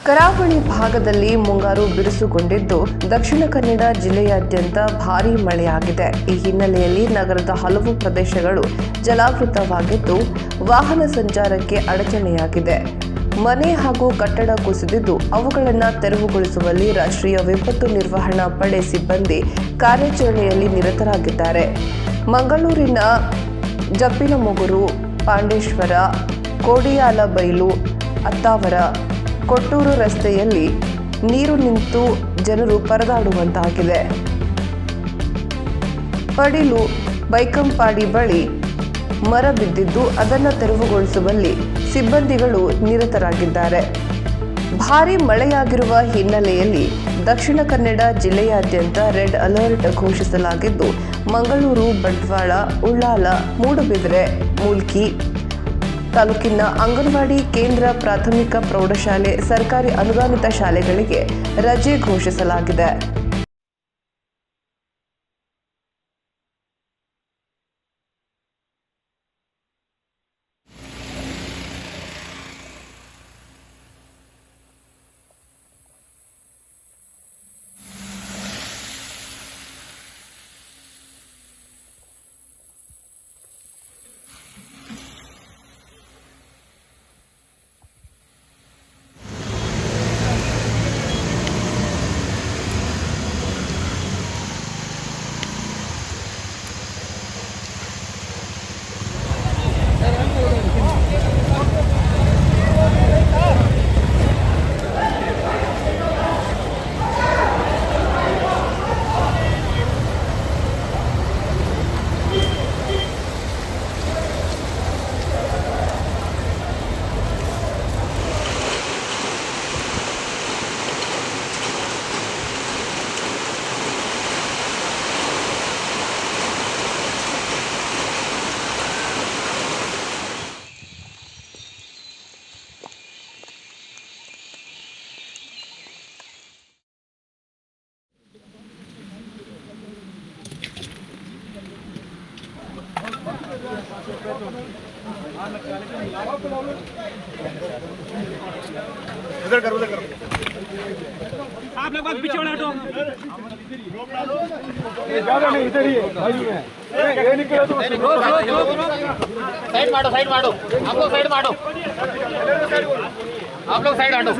ಕರಾವಳಿ ಭಾಗದಲ್ಲಿ ಮುಂಗಾರು ಬಿರುಸುಗೊಂಡಿದ್ದು ದಕ್ಷಿಣ ಕನ್ನಡ ಜಿಲ್ಲೆಯಾದ್ಯಂತ ಭಾರೀ ಮಳೆಯಾಗಿದೆ. ಈ ಹಿನ್ನೆಲೆಯಲ್ಲಿ ನಗರದ ಹಲವು ಪ್ರದೇಶಗಳು ಜಲಾವೃತವಾಗಿದ್ದು ವಾಹನ ಸಂಚಾರಕ್ಕೆ ಅಡಚಣೆಯಾಗಿದೆ. ಮನೆ ಹಾಗೂ ಕಟ್ಟಡ ಕುಸಿದಿದ್ದು ಅವುಗಳನ್ನು ತೆರವುಗೊಳಿಸುವಲ್ಲಿ ರಾಷ್ಟ್ರೀಯ ವಿಪತ್ತು ನಿರ್ವಹಣಾ ಪಡೆ ಸಿಬ್ಬಂದಿ ಕಾರ್ಯಾಚರಣೆಯಲ್ಲಿ ನಿರತರಾಗಿದ್ದಾರೆ. ಮಂಗಳೂರಿನ ಜಪ್ಪಿನಮೊಗರು, ಪಾಂಡೇಶ್ವರ, ಕೋಡಿಯಾಲಬೈಲು, ಅತ್ತಾವರ, ಕೊಟ್ಟೂರು ರಸ್ತೆಯಲ್ಲಿ ನೀರು ನಿಂತು ಜನರು ಪರದಾಡುವಂತಾಗಿದೆ. ಪಡಿಲು ಬೈಕಂಪಾಡಿ ಬಳಿ ಮರ ಬಿದ್ದಿದ್ದು ಅದನ್ನು ತೆರವುಗೊಳಿಸುವಲ್ಲಿ ಸಿಬ್ಬಂದಿಗಳು ನಿರತರಾಗಿದ್ದಾರೆ. ಭಾರೀ ಮಳೆಯಾಗಿರುವ ಹಿನ್ನೆಲೆಯಲ್ಲಿ ದಕ್ಷಿಣ ಕನ್ನಡ ಜಿಲ್ಲೆಯಾದ್ಯಂತ ರೆಡ್ ಅಲರ್ಟ್ ಘೋಷಿಸಲಾಗಿದ್ದು ಮಂಗಳೂರು, ಬಂಟ್ವಾಳ, ಉಳ್ಳಾಲ, ಮೂಡುಬಿದಿರೆ, ಮೂಲ್ಕಿ ತಾಲೂಕಿನ ಅಂಗನವಾಡಿ ಕೇಂದ್ರ, ಪ್ರಾಥಮಿಕ, ಪ್ರೌಢಶಾಲೆ, ಸರ್ಕಾರಿ ಅನುದಾನಿತ ಶಾಲೆಗಳಿಗೆ ರಜೆ ಘೋಷಿಸಲಾಗಿದೆ. उधर करो आप लोग बस पीछे हटो। ज्यादा नहीं, इधर ही है भाई में ये निकलो तो साइड मारो आप लोग साइड मारो, आप लोग साइड हटो।